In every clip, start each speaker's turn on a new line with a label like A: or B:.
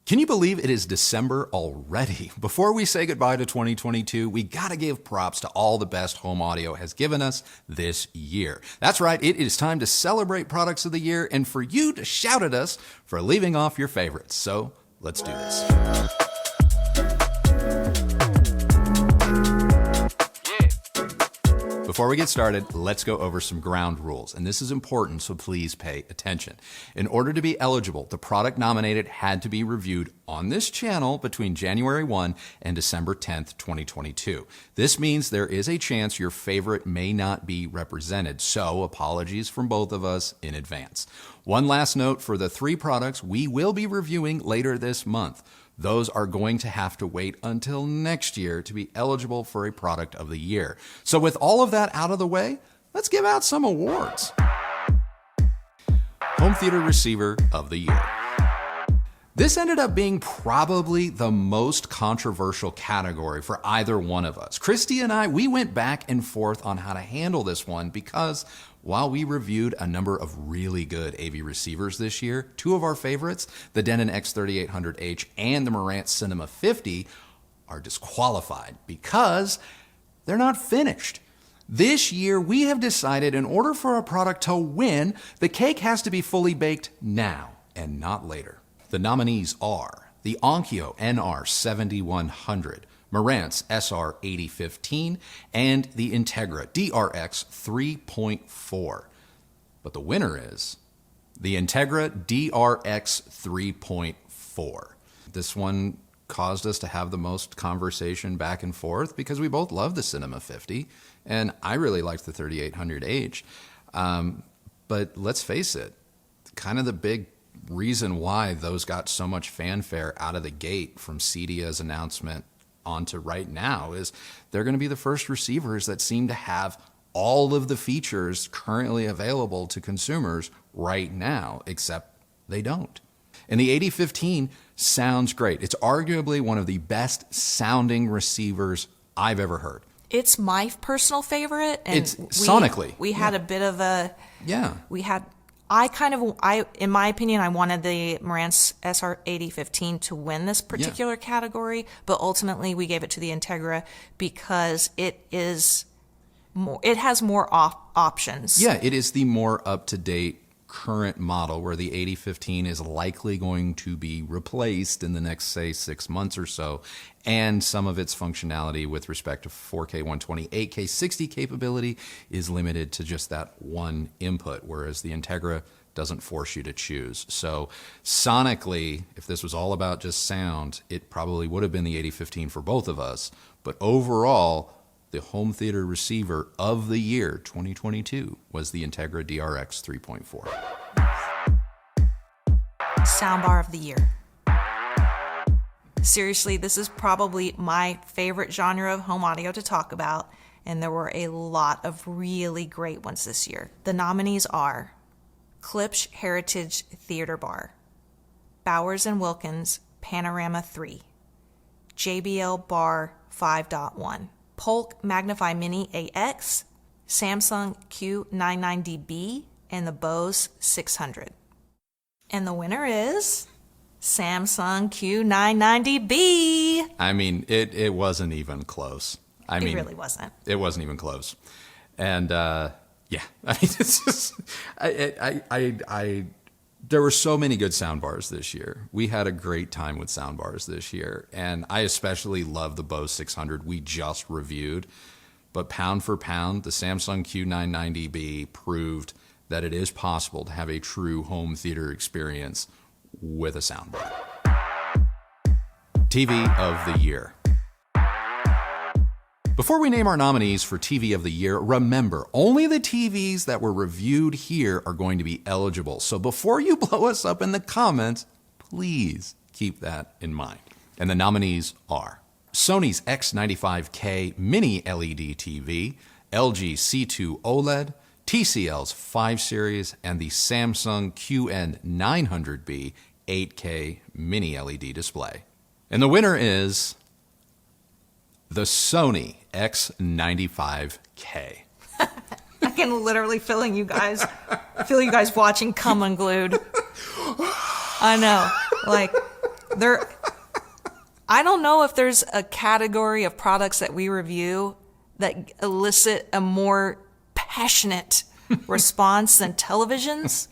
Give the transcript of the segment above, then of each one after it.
A: Can you believe it is December already? Before we say goodbye to 2022, we gotta give props to all the best home audio has given us this year. That's right, it is time to celebrate products of the year and for you to shout at us for leaving off your favorites. So let's do this. Before we get started, let's go over some ground rules, and this is important, so please pay attention. In order to be eligible, the product nominated had to be reviewed on this channel between January 1 and December 10th, 2022. This means there is a chance your favorite may not be represented, so apologies from both of us in advance. One last note for the 3 products we will be reviewing later this month. Those are going to have to wait until next year to be eligible for a product of the year. So with all of that out of the way, let's give out some awards. Home Theater Receiver of the Year. This ended up being probably the most controversial category for either one of us. Kristi and I, we went back and forth on how to handle this one because while we reviewed a number of really good AV receivers this year, 2 of our favorites, the Denon X3800H and the Marantz Cinema 50, are disqualified because they're not finished. This year, we have decided in order for a product to win, the cake has to be fully baked now and not later. The nominees are the Onkyo NR7100, Marantz SR8015, and the Integra DRX 3.4. But the winner is the Integra DRX 3.4. This one caused us to have the most conversation back and forth because we both love the Cinema 50, and I really liked the 3800H. But let's face it, kind of the big reason why those got so much fanfare out of the gate from CEDIA's announcement onto right now is they're going to be the first receivers that seem to have all of the features currently available to consumers right now, except they don't. And the 8015 sounds great. It's arguably one of the best sounding receivers I've ever heard.
B: It's my personal favorite. And
A: it's sonically.
B: We had a bit of a...
A: Yeah.
B: In my opinion, I wanted the Marantz SR8015 to win this particular category, but ultimately we gave it to the Integra because it has more options.
A: Yeah, it is the more up-to-date current model where the 8015 is likely going to be replaced in the next, say, 6 months or so, and some of its functionality with respect to 4K 120, 8K 60 capability is limited to just that one input, whereas the Integra doesn't force you to choose. So sonically, if this was all about just sound, it probably would have been the 8015 for both of us, but overall, the home theater receiver of the year 2022 was the Integra DRX 3.4.
B: Soundbar of the year. Seriously, this is probably my favorite genre of home audio to talk about, and there were a lot of really great ones this year. The nominees are Klipsch Heritage Theater Bar, Bowers & Wilkins Panorama 3, JBL Bar 5.1, Polk Magnify Mini AX, Samsung Q99DB, and the Bose 600. And the winner is Samsung Q99DB.
A: I mean, it wasn't even close.
B: It really wasn't.
A: It wasn't even close. And yeah, I mean, it's just, there were so many good soundbars this year. We had a great time with soundbars this year, and I especially love the Bose 600 we just reviewed. But pound for pound, the Samsung Q990B proved that it is possible to have a true home theater experience with a soundbar. TV of the Year. Before we name our nominees for TV of the Year, remember, only the TVs that were reviewed here are going to be eligible. So before you blow us up in the comments, please keep that in mind. And the nominees are Sony's X95K Mini LED TV, LG C2 OLED, TCL's 5 Series, and the Samsung QN900B 8K Mini LED display. And the winner is the Sony X95K.
B: I can literally feel you guys watching come unglued. I know. Like, I don't know if there's a category of products that we review that elicit a more passionate response than televisions.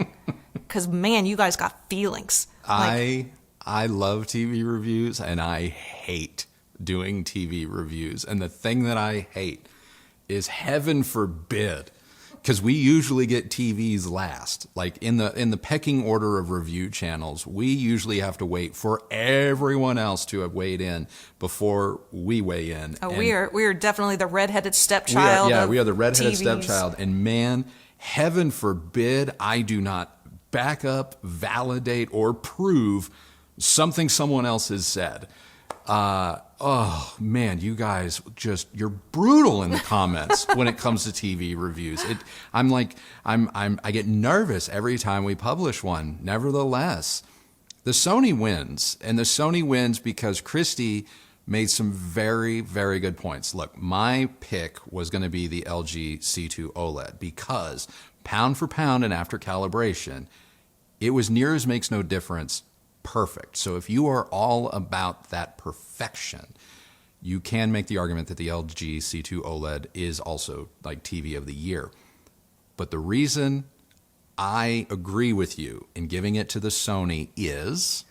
B: Because, man, you guys got feelings.
A: I love TV reviews, and I hate doing TV reviews. And the thing that I hate is, heaven forbid, because we usually get TVs last. Like in the pecking order of review channels, we usually have to wait for everyone else to have weighed in before we weigh in.
B: Oh, we are definitely the redheaded stepchild.
A: We are the redheaded
B: TVs.
A: stepchild. And man, heaven forbid I do not back up, validate, or prove something someone else has said. Oh man, you guys you're brutal in the comments when it comes to TV reviews. I get nervous every time we publish one. Nevertheless, the Sony wins, and the Sony wins because Kristi made some very, very good points. Look, my pick was going to be the LG C2 OLED because pound for pound and after calibration, it was near as makes no difference perfect. So if you are all about that perfection, you can make the argument that the LG C2 OLED is also like TV of the year. But the reason I agree with you in giving it to the Sony is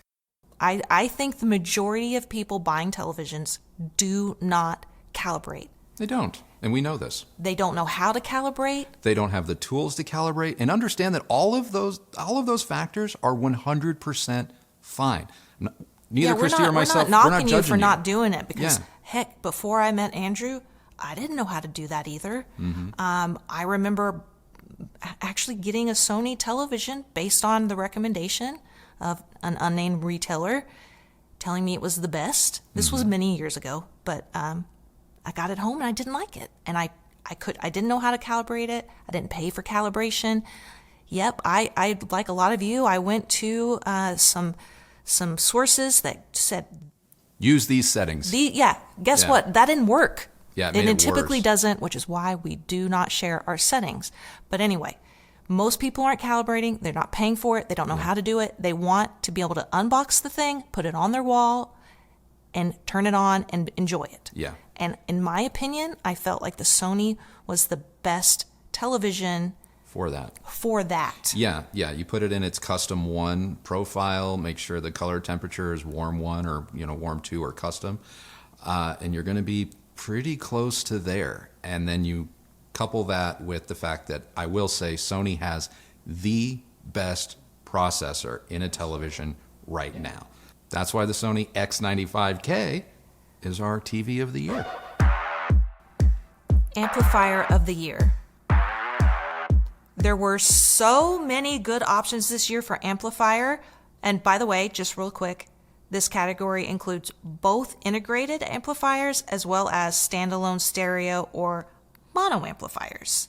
B: I think the majority of people buying televisions do not calibrate.
A: they don't. And we know this.
B: They don't know how to calibrate.
A: They don't have the tools to calibrate, and understand that all of those factors are 100% fine. Neither Kristi or myself,
B: we're not
A: we're
B: knocking
A: not
B: you
A: judging
B: for not doing it because,
A: Yeah.
B: heck, before I met Andrew, I didn't know how to do that either. I remember actually getting a Sony television based on the recommendation of an unnamed retailer telling me it was the best. This was many years ago, but I got it home and I didn't like it. And I didn't know how to calibrate it. I didn't pay for calibration. Yep, I like a lot of you, I went to some sources that said
A: Use these settings.
B: Guess what? That didn't work.
A: Yeah, it
B: and
A: made
B: it
A: it
B: typically
A: worse.
B: doesn't, which is why we do not share our settings. But anyway, most people aren't calibrating. They're not paying for it. They don't know how to do it. They want to be able to unbox the thing, put it on their wall, and turn it on and enjoy it.
A: Yeah.
B: And in my opinion, I felt like the Sony was the best television
A: For that.
B: for that.
A: Yeah. You put it in its custom 1 profile, make sure the color temperature is warm 1 or warm 2 or custom, and you're going to be pretty close to there. And then you couple that with the fact that I will say Sony has the best processor in a television right now. That's why the Sony X95K is our TV of the year.
B: Amplifier of the year. There were so many good options this year for amplifier. And by the way, just real quick, this category includes both integrated amplifiers as well as standalone stereo or mono amplifiers.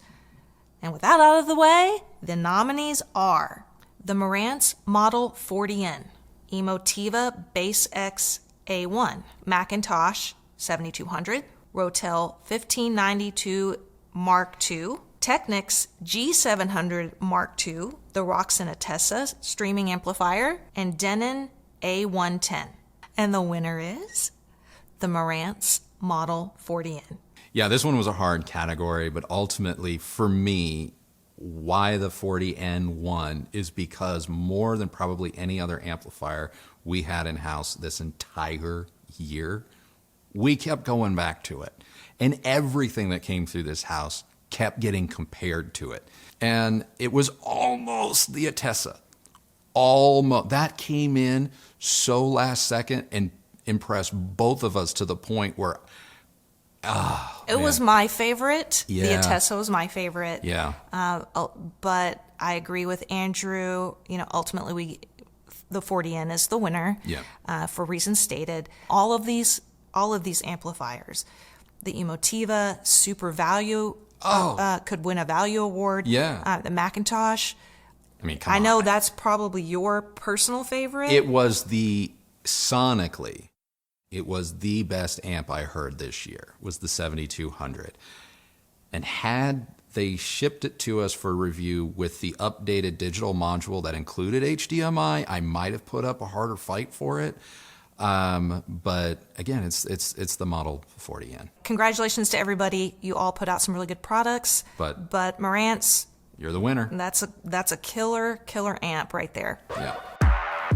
B: And with that out of the way, the nominees are the Marantz Model 40N, Emotiva Base X A1, Macintosh 7200, Rotel 1592 Mark II, Technics G700 Mark II, the Roxen Atessa streaming amplifier, and Denon A110. And the winner is the Marantz Model 40N.
A: Yeah, this one was a hard category, but ultimately for me, why the 40N won is because more than probably any other amplifier we had in-house this entire year, we kept going back to it. And everything that came through this house kept getting compared to it. And it was almost the Atessa. Almost. That came in so last second and impressed both of us to the point where
B: it was my favorite.
A: Yeah.
B: The Atessa was my favorite.
A: Yeah.
B: But I agree with Andrew. Ultimately, the 40N is the winner.
A: Yeah.
B: For reasons stated. All of these amplifiers, the Emotiva Super Value could win a Value Award.
A: Yeah.
B: The Macintosh.
A: I mean, come on.
B: I know that's probably your personal favorite.
A: It was sonically, it was the best amp I heard this year, was the 7200. And had they shipped it to us for review with the updated digital module that included HDMI, I might have put up a harder fight for it. But again, it's the Model 40N.
B: Congratulations to everybody. You all put out some really good products. But Marantz,
A: you're the winner.
B: That's a killer amp right there.
A: Yeah.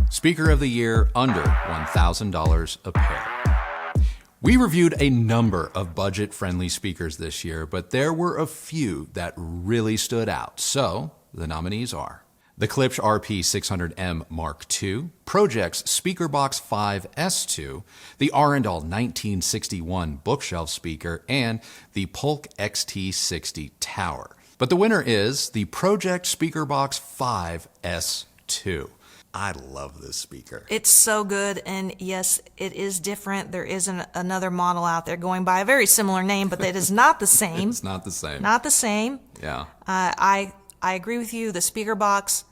A: Speaker of the Year under $1,000 a pair. We reviewed a number of budget-friendly speakers this year, but there were a few that really stood out. So the nominees are the Klipsch RP600M Mark II, Project's SpeakerBox 5 S2, the Arundel 1961 bookshelf speaker, and the Polk XT60 Tower. But the winner is the Project SpeakerBox 5 S2. I love this speaker.
B: It's so good, and yes, it is different. There is another model out there going by a very similar name, but it is not the same.
A: It's not the same.
B: Not the same.
A: Yeah.
B: I agree with you. The speaker box,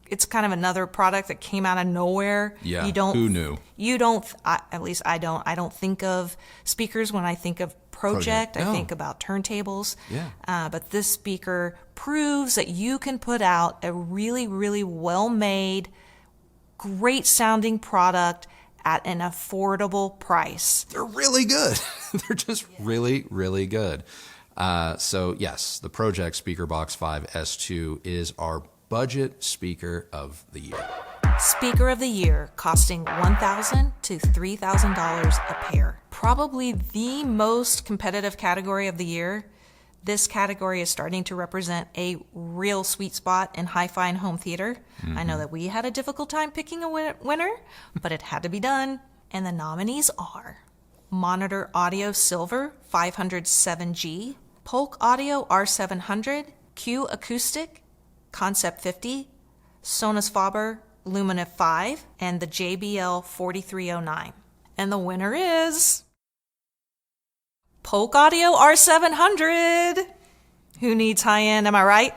B: it's kind of another product that came out of nowhere.
A: Yeah. Who knew?
B: You don't. At least I don't. I don't think of speakers when I think of Project.
A: No.
B: I think about turntables.
A: Yeah.
B: But this speaker proves that you can put out a really, really well-made, great sounding product at an affordable price.
A: They're really good. They're just really, really good. So yes, the Project SpeakerBox 5 S2 is our budget speaker of the year.
B: Speaker of the Year, costing $1,000 to $3,000 a pair. Probably the most competitive category of the year. This category is starting to represent a real sweet spot in hi-fi and home theater. Mm-hmm. I know that we had a difficult time picking a winner, but it had to be done. And the nominees are Monitor Audio Silver 507G, Polk Audio R700, Q Acoustic, Concept 50, Sonus Faber Lumina 5, and the JBL 4309. And the winner is Polk Audio R700. Who needs high-end, am I right?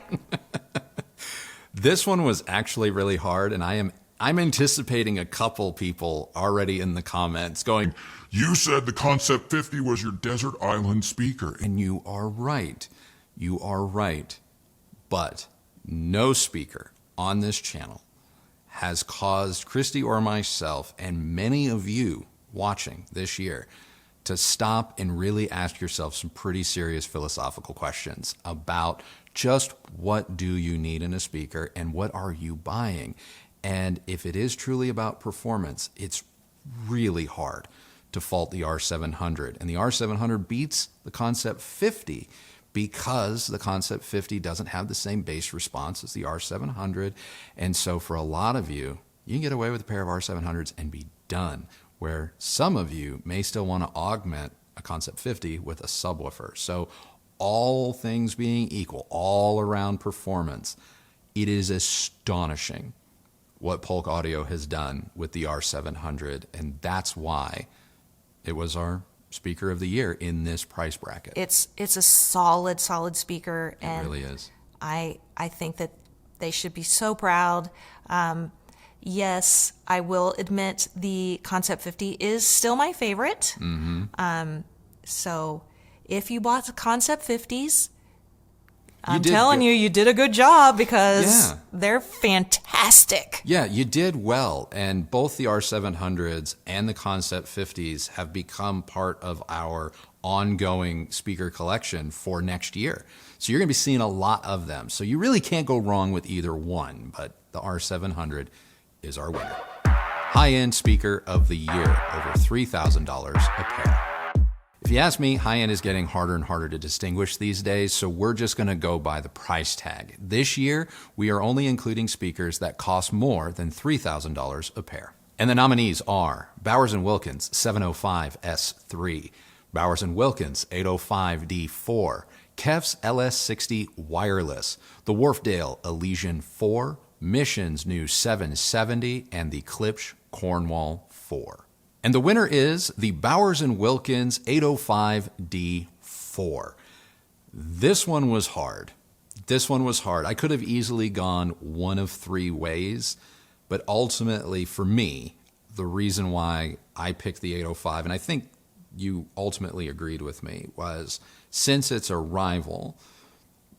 A: This one was actually really hard, and I'm anticipating a couple people already in the comments going,
C: "You said the Concept 50 was your desert island speaker."
A: And you are right. You are right. But no speaker on this channel has caused Kristi or myself and many of you watching this year to stop and really ask yourself some pretty serious philosophical questions about just what do you need in a speaker and what are you buying. And if it is truly about performance, it's really hard to fault the R700. And the R700 beats the Concept 50 because the Concept 50 doesn't have the same bass response as the R700. And so for a lot of you, you can get away with a pair of R700s and be done, where some of you may still want to augment a Concept 50 with a subwoofer. So all things being equal, all around performance, it is astonishing what Polk Audio has done with the R700, and that's why it was our speaker of the year in this price bracket.
B: It's a solid speaker, and
A: it really is.
B: I think that they should be so proud. Yes, I will admit the Concept 50 is still my favorite.
A: Mm-hmm.
B: So if you bought the Concept 50s, I'm
A: did
B: telling
A: good.
B: you did a good job because
A: Yeah.
B: they're fantastic.
A: Yeah, you did well. And both the R700s and the Concept 50s have become part of our ongoing speaker collection for next year. So you're going to be seeing a lot of them. So you really can't go wrong with either one, but the R700 is our winner. High-end speaker of the year, over $3,000 a pair. If you ask me, high-end is getting harder and harder to distinguish these days, so we're just going to go by the price tag. This year, we are only including speakers that cost more than $3,000 a pair. And the nominees are Bowers & Wilkins 705 S3, Bowers & Wilkins 805 D4, Kef's LS60 Wireless, the Wharfdale Elysian 4, Mission's new 770, and the Klipsch Cornwall 4. And the winner is the Bowers & Wilkins 805 D4. This one was hard. I could have easily gone one of three ways, but ultimately for me, the reason why I picked the 805, and I think you ultimately agreed with me, was since it's a rival,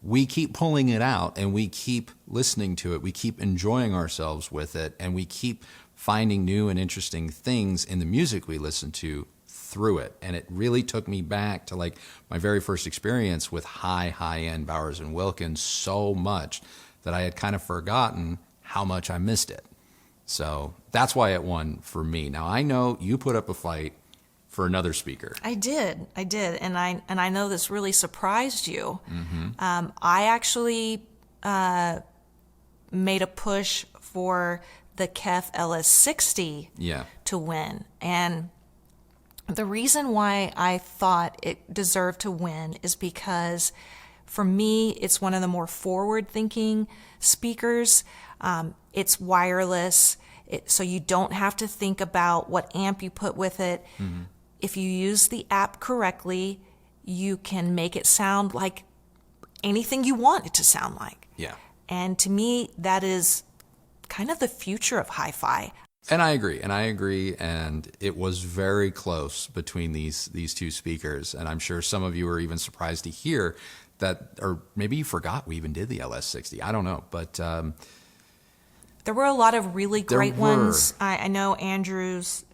A: we keep pulling it out and we keep listening to it, we keep enjoying ourselves with it, and we keep finding new and interesting things in the music we listen to through it. And it really took me back to like my very first experience with high-end Bowers and Wilkins so much that I had kind of forgotten how much I missed it. So that's why it won for me. Now, I know you put up a fight for another speaker.
B: I did, and I know this really surprised you.
A: Mm-hmm.
B: I actually made a push for the KEF LS60 to win, and the reason why I thought it deserved to win is because, for me, it's one of the more forward-thinking speakers. It's wireless, so you don't have to think about what amp you put with it.
A: Mm-hmm.
B: If you use the app correctly, you can make it sound like anything you want it to sound like.
A: Yeah.
B: And to me, that is kind of the future of hi-fi.
A: And I agree. And it was very close between these two speakers. And I'm sure some of you are even surprised to hear that, or maybe you forgot we even did the LS60. I don't know. But
B: there were a lot of really great ones. I know Andrew's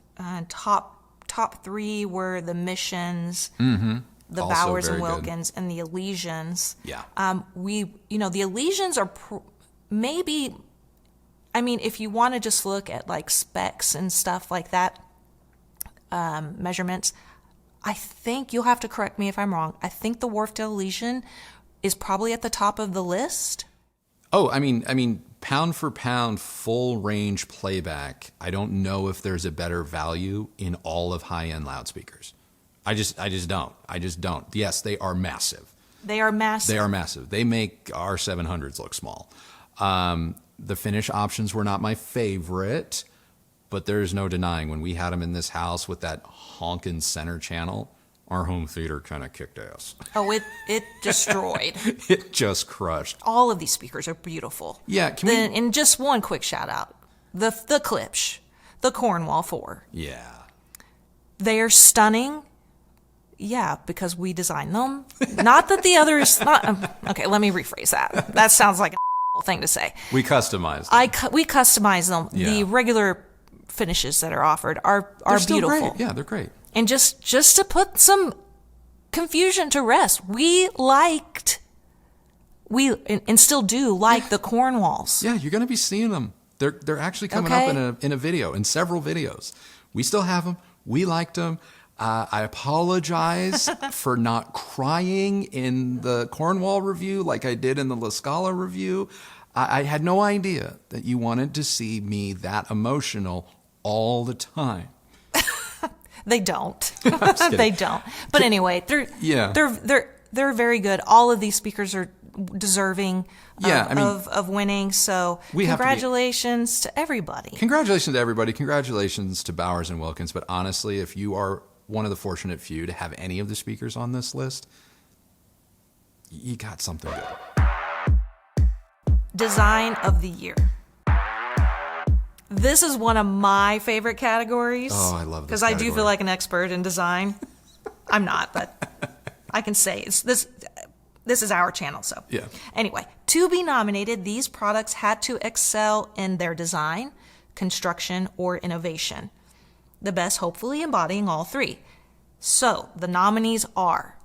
B: top three were the Missions, the
A: Also
B: Bowers and
A: very
B: Wilkins, and the Elysians.
A: Yeah.
B: The Elysians are maybe, I mean, if you want to just look at like specs and stuff like that, measurements, I think, you'll have to correct me if I'm wrong, I think the Wharfdale Elysian is probably at the top of the list.
A: Oh, I mean, pound for pound, full range playback. I don't know if there's a better value in all of high-end loudspeakers. I just don't. Yes, they are massive.
B: They are massive.
A: They make our 700s look small. The finish options were not my favorite, but there's no denying when we had them in this house with that honking center channel, our home theater kind of kicked ass.
B: Oh, it destroyed.
A: It just crushed.
B: All of these speakers are beautiful.
A: Yeah,
B: and just one quick shout out. The Klipsch, the Cornwall 4.
A: Yeah.
B: They are stunning. Yeah, because we designed them. Not that the others, okay, let me rephrase that. That sounds like a thing to say.
A: We customized them.
B: We customize them.
A: Yeah.
B: The regular finishes that are offered are
A: still
B: beautiful.
A: Great. Yeah, they're great.
B: And just to put some confusion to rest, we and still do like the Cornwalls.
A: Yeah, you're going to be seeing them. They're actually coming up in a video, in several videos. We still have them. We liked them. I apologize for not crying in the Cornwall review like I did in the La Scala review. I had no idea that you wanted to see me that emotional all the time.
B: They don't. They don't. But anyway, they're very good. All of these speakers are deserving of winning. So congratulations to everybody.
A: Congratulations to everybody. Congratulations to Bowers and Wilkins. But honestly, if you are one of the fortunate few to have any of the speakers on this list, you got something good.
B: Design of the year. This is one of my favorite categories.
A: Oh, I love this
B: because I do feel like an expert in design. I'm not, but I can say it's this. This is our channel, so
A: yeah.
B: Anyway, to be nominated, these products had to excel in their design, construction, or innovation. The best hopefully embodying all three. So the nominees are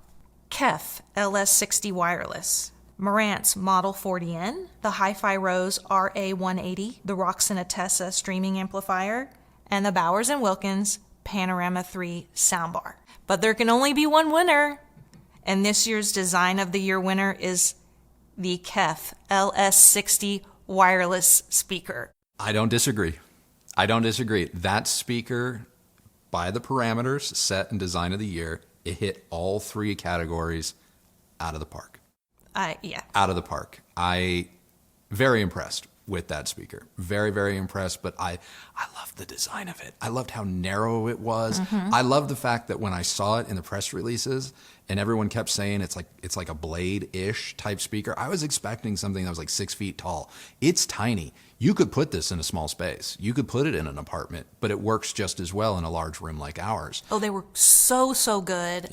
B: KEF LS60 Wireless, Marantz Model 40N, the HiFi Rose RA180, the Roxon Atessa Streaming Amplifier, and the Bowers & Wilkins Panorama 3 Soundbar. But there can only be one winner, and this year's Design of the Year winner is the KEF LS60 Wireless Speaker.
A: I don't disagree. That speaker, by the parameters set in Design of the Year, it hit all three categories out of the park.
B: Yeah.
A: Out of the park. Very impressed with that speaker. Very, very impressed, but I loved the design of it. I loved how narrow it was. Mm-hmm. I loved the fact that when I saw it in the press releases and everyone kept saying it's like a Blade-ish type speaker, I was expecting something that was like 6 feet tall. It's tiny. You could put this in a small space. You could put it in an apartment, but it works just as well in a large room like ours.
B: Oh, they were so good.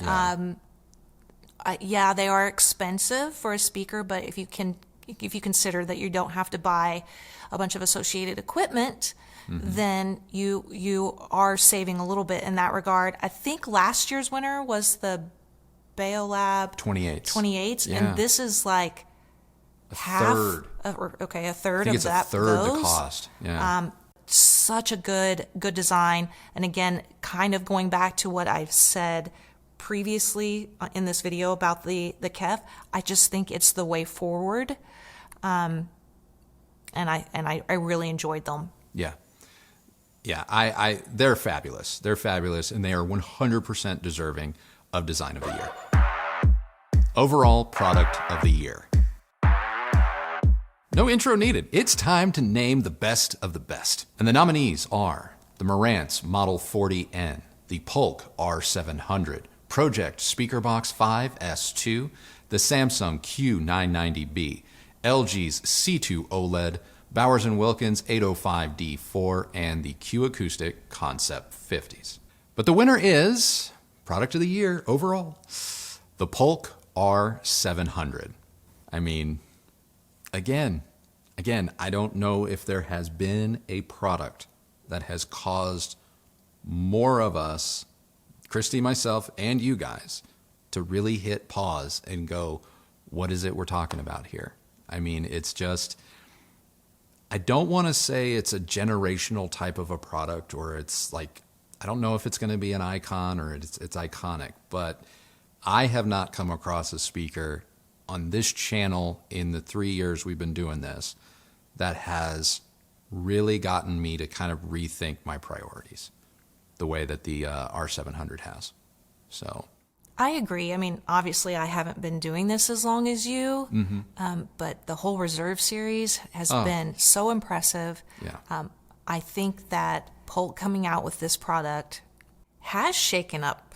A: Yeah.
B: They are expensive for a speaker, but if you consider that you don't have to buy a bunch of associated equipment then you are saving a little bit in that regard. I think last year's winner was the Baolab
A: 28s. Yeah.
B: And this is like
A: a
B: half,
A: third.
B: A third
A: I think
B: of
A: it's
B: that.
A: a third
B: those.
A: the cost. Yeah.
B: Such a good design. And again, kind of going back to what I've said previously in this video about the KEF, I just think it's the way forward. And I really enjoyed them.
A: Yeah. Yeah. They're fabulous. They're fabulous, and they are 100% deserving of Design of the Year. Overall Product of the Year. No intro needed. It's time to name the best of the best. And the nominees are the Marantz Model 40N, the Polk R700, Project Speakerbox 5S2, the Samsung Q990B, LG's C2 OLED, Bowers & Wilkins 805D4, and the Q Acoustic Concept 50s. But the winner is, Product of the Year overall, the Polk R700. I mean, Again, I don't know if there has been a product that has caused more of us, Kristi, myself, and you guys, to really hit pause and go, what is it we're talking about here? I mean, it's just, I don't want to say it's a generational type of a product, or it's like, I don't know if it's going to be an icon or it's iconic, but I have not come across a speaker on this channel in the 3 years we've been doing this that has really gotten me to kind of rethink my priorities the way that the R700 has. So
B: I agree. I mean, obviously I haven't been doing this as long as you, but the whole Reserve series has been so impressive.
A: Yeah.
B: I think that Polk coming out with this product has shaken up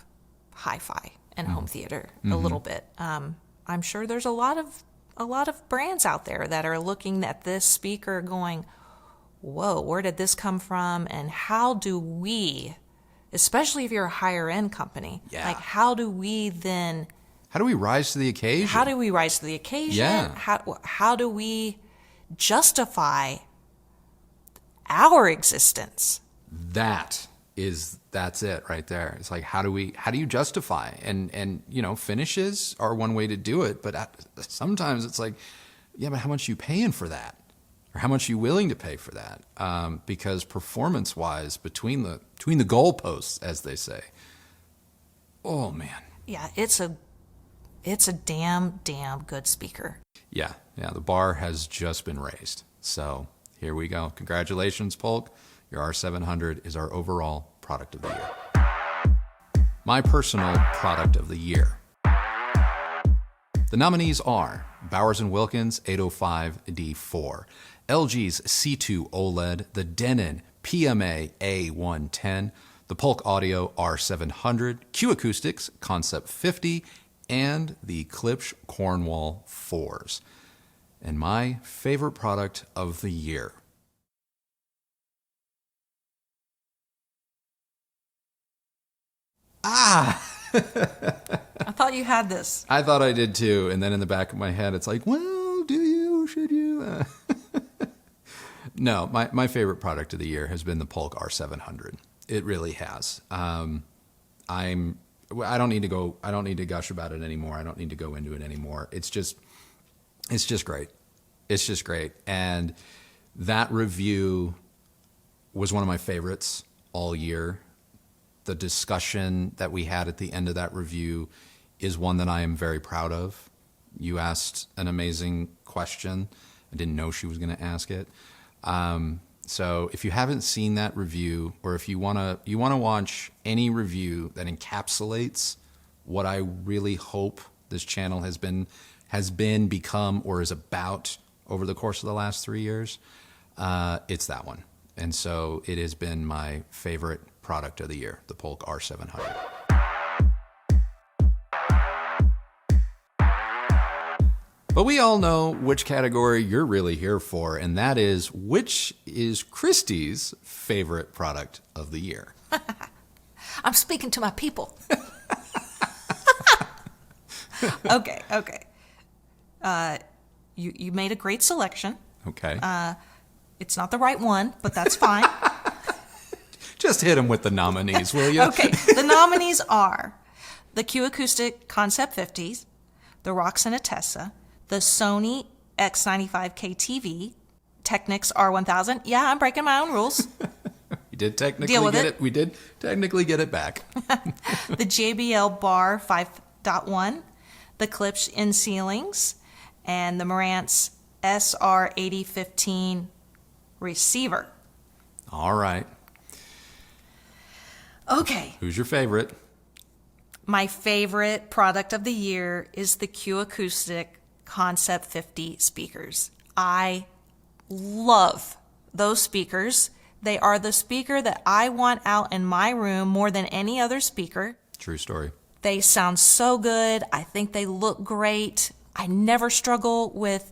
B: hi-fi and home theater a little bit. I'm sure there's a lot of brands out there that are looking at this speaker going, whoa, where did this come from? And how do we, especially if you're a higher end company, like how do we
A: rise to the occasion?
B: How do we rise to the occasion?
A: Yeah.
B: How do we justify our existence?
A: That's it right there. It's like, how do you justify? And finishes are one way to do it, but sometimes it's like, yeah, but how much are you paying for that? Or how much are you willing to pay for that? Because performance wise, between the goalposts, as they say, oh man.
B: Yeah, it's a damn good speaker.
A: Yeah, the bar has just been raised. So here we go. Congratulations, Polk. Your R700 is our overall product of the year. My personal product of the year. The nominees are Bowers & Wilkins 805D4, LG's C2 OLED, the Denon PMA A110, the Polk Audio R700, Q Acoustics Concept 50, and the Klipsch Cornwall 4s. And my favorite product of the year.
B: I thought you had this.
A: I thought I did too. And then in the back of my head, it's like, well, do you? Should you? No, my favorite product of the year has been the Polk R700. It really has. I don't need to gush about it anymore. I don't need to go into it anymore. It's just great. It's just great. And that review was one of my favorites all year. The discussion that we had at the end of that review is one that I am very proud of. You asked an amazing question. I didn't know she was going to ask it. So if you haven't seen that review, or if you want to watch any review that encapsulates what I really hope this channel has become, or is about over the course of the last 3 years, it's that one. And so it has been my favorite product of the year, the Polk R700. But we all know which category you're really here for, and that is, which is Kristi's favorite product of the year?
B: I'm speaking to my people. Okay. You made a great selection.
A: Okay.
B: It's not the right one, but that's fine.
A: Just hit them with the nominees, will you?
B: Okay, the nominees are the Q Acoustic Concept 50s, the Roxana Tessa, the Sony X95K TV, Technics R1000. Yeah, I'm breaking my own rules.
A: We did technically
B: Deal with
A: get
B: it.
A: it. We did technically get it back.
B: The JBL Bar 5.1, the Klipsch In Ceilings, and the Marantz SR8015 receiver.
A: All right.
B: Okay.
A: Who's your favorite?
B: My favorite product of the year is the Q Acoustic Concept 50 speakers. I love those speakers. They are the speaker that I want out in my room more than any other speaker.
A: True story.
B: They sound so good. I think they look great. I never struggle with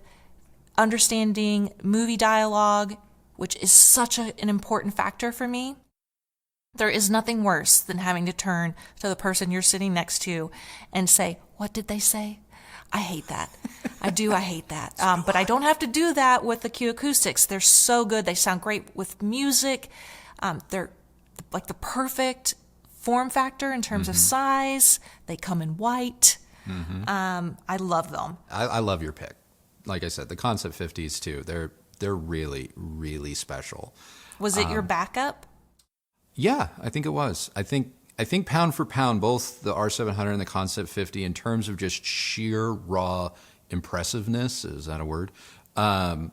B: understanding movie dialogue, which is such an important factor for me. There is nothing worse than having to turn to the person you're sitting next to and say, "What did they say?" I hate that. I hate that. But I don't have to do that with the Q Acoustics. They're so good. They sound great with music. They're like the perfect form factor in terms of size. They come in white. I love them.
A: I love your pick. Like I said, the Concept 50s too. They're really, really special.
B: Was it your backup?
A: Yeah, I think it was. I think pound for pound, both the R700 and the Concept 50, in terms of just sheer raw impressiveness, is that a word? No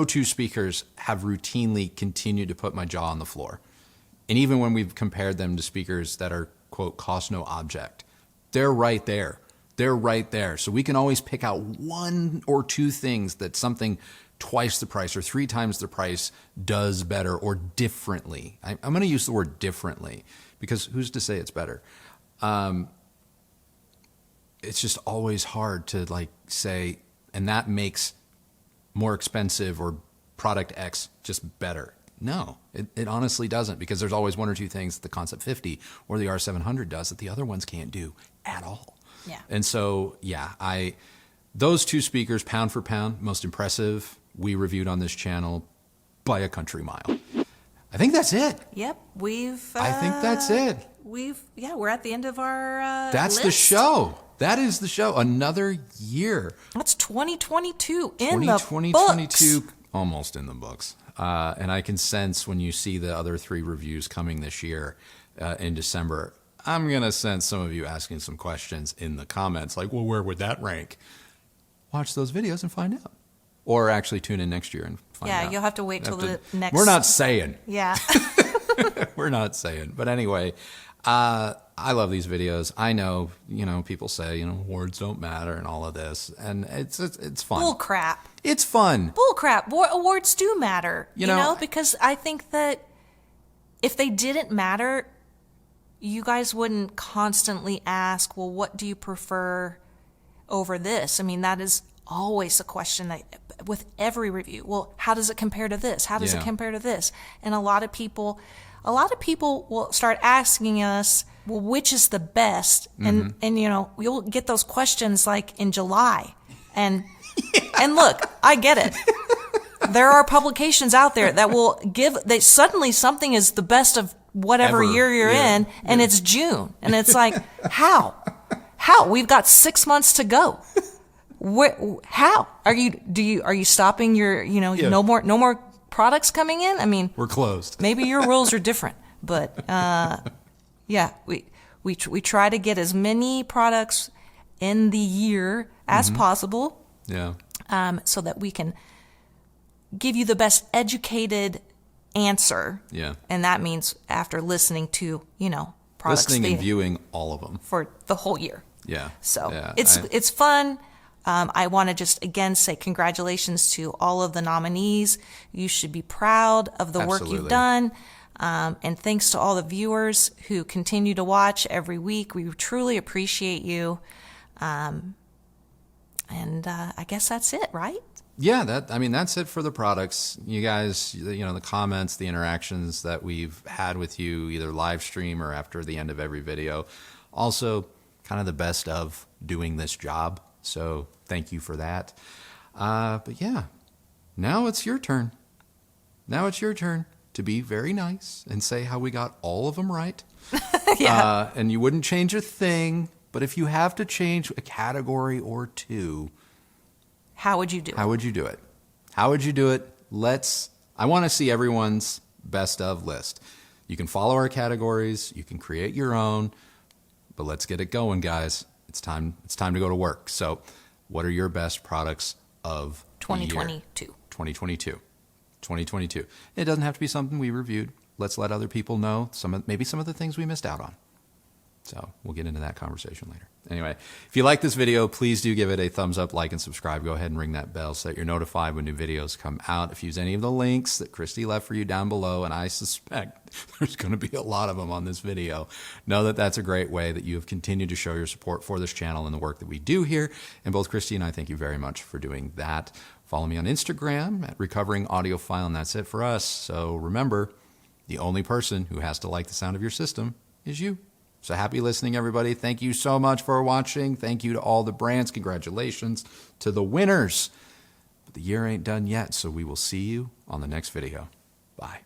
A: two speakers have routinely continued to put my jaw on the floor. And even when we've compared them to speakers that are, quote, cost no object, they're right there. They're right there. So we can always pick out one or two things that something twice the price or three times the price does better or differently. I'm going to use the word differently because who's to say it's better? It's just always hard to like say, and that makes more expensive or product X just better. No, it honestly doesn't, because there's always one or two things that the Concept 50 or the R700 does that the other ones can't do at all.
B: Yeah.
A: And so, yeah, those two speakers, pound for pound, most impressive, we reviewed on this channel by a country mile. I think that's it.
B: Yep,
A: I think that's it.
B: We're at the end of our
A: That's
B: list.
A: the show. That is the show. Another year.
B: That's 2022 in the
A: 2022,
B: books.
A: almost in the books. And I can sense when you see the other three reviews coming this year in December, I'm going to sense some of you asking some questions in the comments like, well, where would that rank? Watch those videos and find out. Or actually tune in next year and find out.
B: Yeah, you'll have to wait till the next...
A: We're not saying.
B: Yeah.
A: We're not saying. But anyway, I love these videos. I know, people say, awards don't matter and all of this. And it's fun.
B: Bull crap.
A: It's fun.
B: Bull crap. Awards do matter,
A: You know,
B: because I think that if they didn't matter, you guys wouldn't constantly ask, well, what do you prefer over this? I mean, that is always a question that with every review. Well, how does it compare to this? How does it compare to this? And a lot of people will start asking us, well, which is the best? And you'll get those questions like in July. And and look, I get it. There are publications out there that will suddenly something is the best of whatever year you're in, and it's June. And it's like, how? We've got 6 months to go. How are you stopping your no more products coming in? I mean,
A: we're closed.
B: Maybe your rules are different, but we try to get as many products in the year as possible.
A: Yeah.
B: So that we can give you the best educated answer.
A: Yeah.
B: And that means after listening to products,
A: listening and viewing all of them
B: for the whole year.
A: Yeah.
B: So it's fun. I want to just again say congratulations to all of the nominees. You should be proud of the work you've done. And thanks to all the viewers who continue to watch every week. We truly appreciate you. And I guess that's it, right?
A: Yeah, that's it for the products. You guys, the comments, the interactions that we've had with you, either live stream or after the end of every video. Also, kind of the best of doing this job. So thank you for that. But yeah, now it's your turn. Now it's your turn to be very nice and say how we got all of them right.
B: Yeah.
A: And you wouldn't change a thing, but if you have to change a category or two,
B: How would you do it?
A: how would you do it? How would you do it? I want to see everyone's best of list. You can follow our categories, you can create your own, but let's get it going, guys. It's time to go to work. So, what are your best products of the year?
B: 2022.
A: 2022. 2022. It doesn't have to be something we reviewed. Let's let other people know maybe some of the things we missed out on. So we'll get into that conversation later. Anyway, if you like this video, please do give it a thumbs up, like, and subscribe. Go ahead and ring that bell so that you're notified when new videos come out. If you use any of the links that Kristi left for you down below, and I suspect there's going to be a lot of them on this video, know that that's a great way that you have continued to show your support for this channel and the work that we do here. And both Kristi and I thank you very much for doing that. Follow me on Instagram at Recovering Audiophile, and that's it for us. So remember, the only person who has to like the sound of your system is you. So happy listening, everybody. Thank you so much for watching. Thank you to all the brands. Congratulations to the winners. But the year ain't done yet, so we will see you on the next video. Bye.